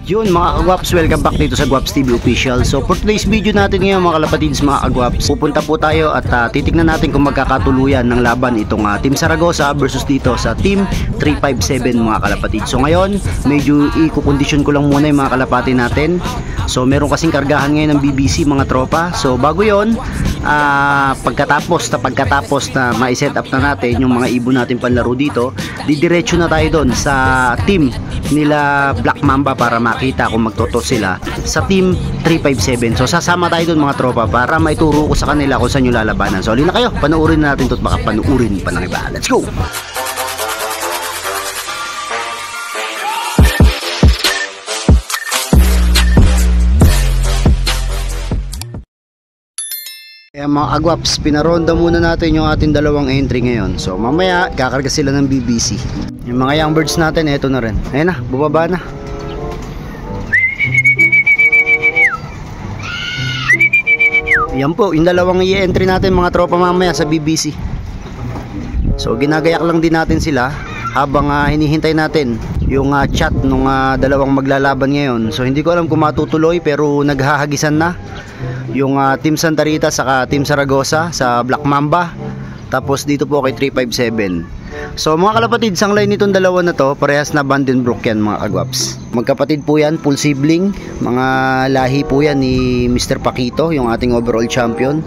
Yun mga kagwaps, welcome back dito sa Gwaps TV Official. So for today's video natin ngayon mga kalapatids, mga kagwaps, pupunta po tayo at titignan natin kung magkakatuluyan ng laban itong Team Zaragoza versus dito sa Team 357 mga kalapatids. So ngayon medyo i-kondisyon ko lang muna yung mga kalapati natin. So meron kasing kargahan ngayon ng BBC mga tropa. So bago yon, pagkatapos na ma-set up na natin yung mga ibon natin panlaro dito, didiretso na tayo doon sa team nila Black Mamba para makita kung magtoto sila sa Team 357. So sasama tayo doon mga tropa para maituro ko sa kanila kung saan yung lalabanan. So halina kayo, panoorin natin ito at baka panoorin pa ng iba. Let's go! Kaya mga agwaps, pinaronda muna natin yung ating dalawang entry ngayon. So mamaya kakarga sila ng BBC. Yung mga young birds natin, eto na rin. Ayun na, bubaba na. Yan po, yung dalawang i-entry natin mga tropa mamaya sa BBC. So ginagayak lang din natin sila habang hinihintay natin yung chat nung dalawang maglalaban ngayon. So hindi ko alam kung matutuloy pero naghahagisan na yung Team Santa Rita saka Team Zaragoza sa Black Mamba, tapos dito po kay 357. So mga kalapatid, ang line nitong dalawa na to parehas na Vandenbroek yan mga kagwaps. Magkapatid po yan, full sibling, mga lahi po yan ni Mr. Paquito, yung ating overall champion.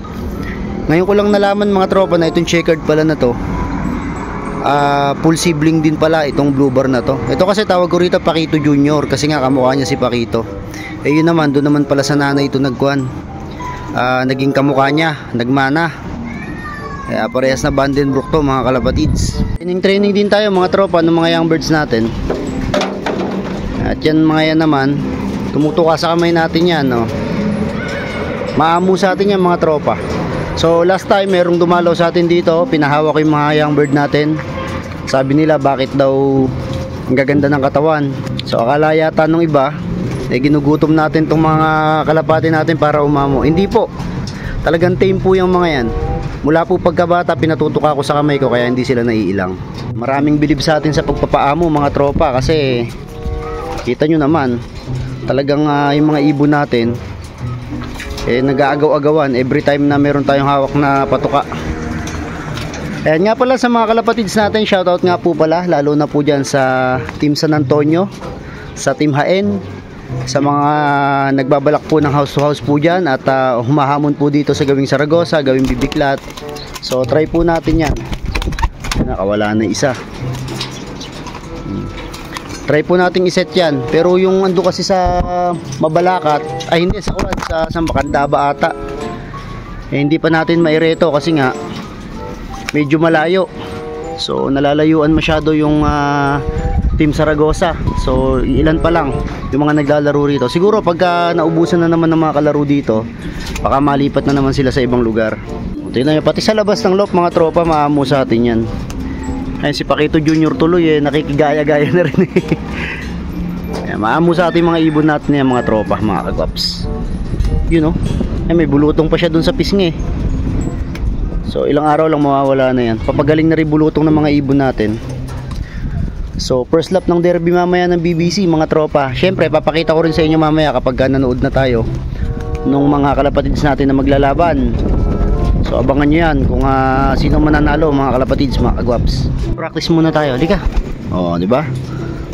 Ngayon ko lang nalaman mga tropa na itong checkered pala na to full sibling din pala itong blue bar na to. Ito kasi tawag ko rito Paquito Junior kasi nga kamukha niya si Paquito. Eh yun naman, doon naman pala sa nanay ito naging kamukha niya, nagmana. Kaya parehas na Vandenbroek to mga kalapatids. Training din tayo mga tropa ng mga young birds natin. At yan mga yan naman, tumutuka sa kamay natin yan, no? Maamo sa atin yan mga tropa. So last time merong dumalaw sa atin dito, pinahawak ko yung mga young bird natin. Sabi nila bakit daw ang gaganda ng katawan. So akala yata nung iba ginugutom natin tong mga kalapati natin para umamo. Hindi po, talagang tame po yung mga yan. Mula po pagkabata pinatutuka ko sa kamay ko kaya hindi sila naiilang. Maraming bilib sa atin sa pagpapaamo mga tropa kasi kita nyo naman talagang yung mga ibon natin nag-aagaw-agawan every time na meron tayong hawak na patuka. Ayan nga pala sa mga kalapatids natin, shoutout nga po pala lalo na po dyan sa Team San Antonio, sa Team Haen, sa mga nagbabalak po ng house to house po dyan at humahamon po dito sa gawing Zaragoza, gawing Bibiklat. So try po natin yan. Nakawala na isa. Try po natin iset yan. Pero yung ando kasi sa Mabalakat, ay hindi, sa Kurad, sa Makandaba ata, hindi pa natin maireto kasi nga medyo malayo. So nalalayuan masyado yung Team Zaragoza. So ilan pa lang yung mga naglalaro rito. Siguro pagka naubusan na naman ng mga kalaro dito, baka malipat na naman sila sa ibang lugar. Tingnan nyo, pati sa labas ng loop mga tropa, maamo sa atin yan. Ayun si Paquito Junior tuloy nakikigaya-gaya na rin Ayan, maamo sa ating mga ibon natin yan mga tropa, mga kagwaps. Yun may bulutong pa siya dun sa pisngi. So ilang araw lang mawawala na yan. Papagaling na rin bulutong ng mga ibon natin. So first lap ng derby mamaya ng BBC mga tropa. Syempre papakita ko rin sa inyo mamaya kapag nanood na tayo nung mga kalapatids natin na maglalaban. So abangan nyo yan kung sino mananalo mga kalapatids, mga kagwaps. Practice muna tayo, halika. Di ba?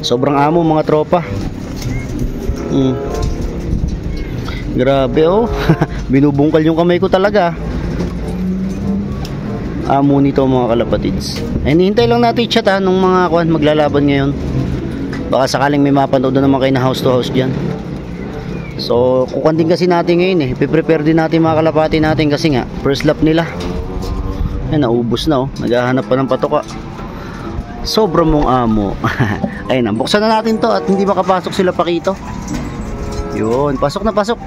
Sobrang amo mga tropa. Grabe binubungkal yung kamay ko talaga. Amo nito mga kalapatids. Hinihintay lang natin chat nung mga maglalaban ngayon. Baka sakaling may mapanood na naman kayo na house to house dyan. So kukandin kasi natin ngayon piprepare din natin mga kalapati natin kasi nga first lap nila. Naubos na naghahanap pa ng patuka. Sobrang mong amo. Ayun buksan na natin to at hindi makapasok sila Paquito. Yun, pasok na pasok.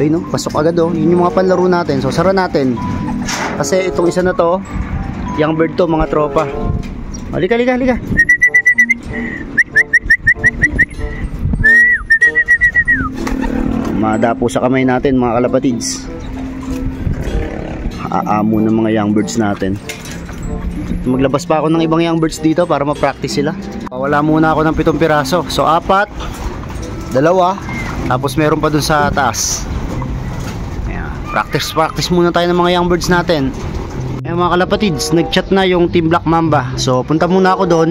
Ayun pasok agad yun yung mga panlaro natin. So sara natin kasi itong isa na to young bird to mga tropa. Halika. Madapo sa kamay natin mga kalapatids. Aamo ng mga young birds natin. Maglabas pa ako ng ibang young birds dito para ma-practice sila. Wala muna ako ng 7 piraso. So 4, 2, tapos meron pa dun sa taas. Ayan. Practice muna tayo ng mga young birds natin. Ayan mga kalapatids, nag-chat na yung Team Black Mamba. So punta muna ako doon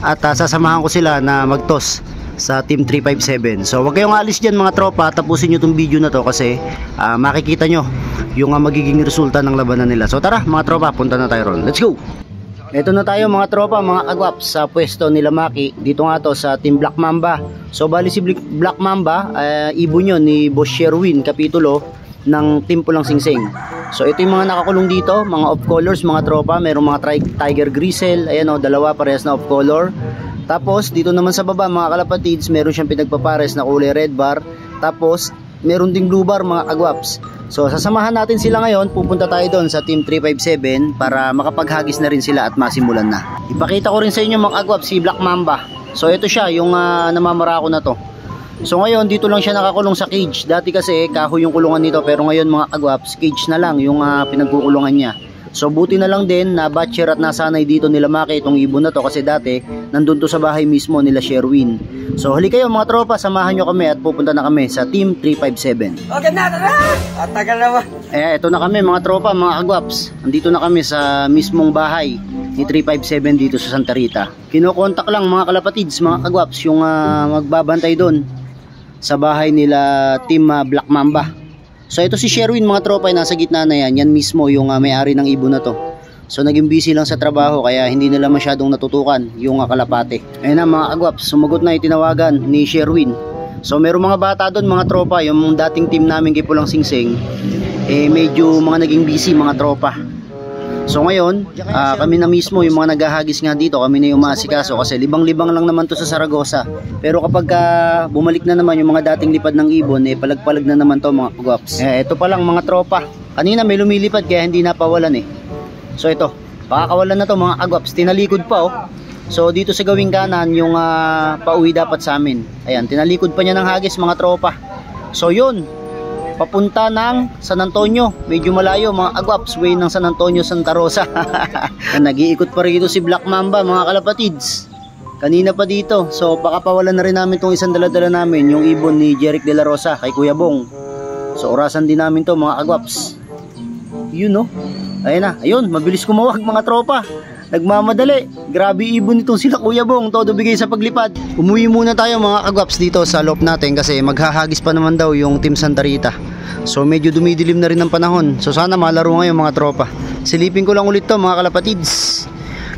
at sasamahan ko sila na mag-toss sa Team 357. So wag kayong alis dyan mga tropa, tapusin nyo itong video na to kasi makikita nyo yung magiging resulta ng labanan nila. So tara mga tropa, punta na tayo ron. Let's go! Ito na tayo mga tropa, mga agwaps sa pwesto nila Maki. Dito nga to sa Team Black Mamba. So bali si Black Mamba, ibon yun ni Boss Sherwin, kapitulo ng Team Pulang Singsing. So ito yung mga nakakulong dito, mga off colors mga tropa. Merong mga Tiger Grisel, ayan o, dalawa parehas na off color. Tapos dito naman sa baba mga kalapatids, meron siyang pinagpapares na kulay red bar. Tapos meron ding blue bar mga agwaps. So sasamahan natin sila ngayon, pupunta tayo doon sa Team 357 para makapaghagis na rin sila at masimulan na. Ipakita ko rin sa inyo mga agwaps si Black Mamba. So ito siya, yung namamarako na to. So ngayon dito lang siya nakakulong sa cage. Dati kasi kahoy yung kulungan nito, pero ngayon mga agwaps, cage na lang yung pinagkukulungan niya. So buti na lang din na batcher at nasanay dito nila Maki itong ibon na to, kasi dati nandun to sa bahay mismo nila Sherwin. So hali kayo mga tropa, samahan nyo kami at pupunta na kami sa Team 357. Okay na, tara! At tagal naman. Ito na kami mga tropa, mga agwaps. Andito na kami sa mismong bahay ni 357 dito sa Santa Rita. Kinokontak lang mga kalapatids, mga agwaps, yung magbabantay doon sa bahay nila Team Black Mamba. So ito si Sherwin mga tropa, nasa gitna na yan. Yan mismo yung may-ari ng ibon na to. So naging busy lang sa trabaho kaya hindi nila masyadong natutukan yung kalapate. Ayun na mga agwaps, sumagot na itinawagan ni Sherwin. So meron mga bata doon mga tropa, yung dating team namin kay Pulang Singsing, medyo mga naging busy mga tropa. So ngayon, kami na mismo yung mga naghahagis nga dito, kami na yung maasikaso kasi libang-libang lang naman to sa Saragosa. Pero kapag bumalik na naman yung mga dating lipad ng ibon, palag-palag na naman to mga agwaps. Ito pa lang mga tropa. Kanina may lumilipad kaya hindi napawalan So ito, pakakawalan na to mga agwaps, tinalikod pa oh. So dito sa gawing kanan yung pauwi dapat sa amin. Ayan, tinalikod pa niya ng hagis mga tropa. So yun, papunta ng San Antonio, medyo malayo mga agwaps, way ng San Antonio, Santa Rosa. Nag-iikot pa rito si Black Mamba mga kalapatids. Kanina pa dito, so baka pawalan na rin namin tong isang daladala namin, yung ibon ni Jeric de la Rosa kay Kuya Bong. So orasan din namin to mga agwaps. Yun no. Ayun na, ayun, mabilis kumawag mga tropa. Nagmamadali. Grabe ibon nitong sila Kuya Bong, todo bigay sa paglipad. Umuwi muna tayo mga agwaps dito sa loop natin kasi maghahagis pa naman daw yung Team Santa Rita. So medyo dumidilim na rin ang panahon. So sana malaro ngayon mga tropa. Silipin ko lang ulit to mga kalapatids.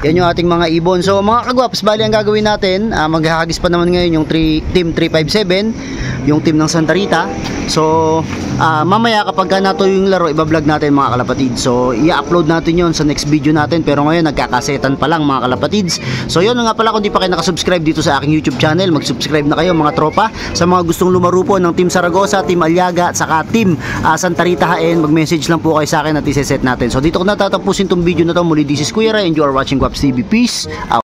Yan yung ating mga ibon. So mga kagwaps, bali ang gagawin natin, maghahagis pa naman ngayon yung Team 357, yung team ng Santa Rita. So mamaya kapag nato yung laro, ibablog natin mga kalapatids. So i-upload natin yon sa next video natin. Pero ngayon nagkakasetan pa lang mga kalapatids. So yun nga pala, kung di pa kayo nakasubscribe dito sa aking YouTube channel, mag-subscribe na kayo mga tropa. Sa mga gustong lumaro po ng Team Saragosa, Team Aliaga, at saka Team Santa Rita HN, mag-message lang po kayo sa akin at iseset natin. So dito ko natatapusin tong video na to. Muli, this is Kuya Ray and you are watching Guaps TV. Peace out.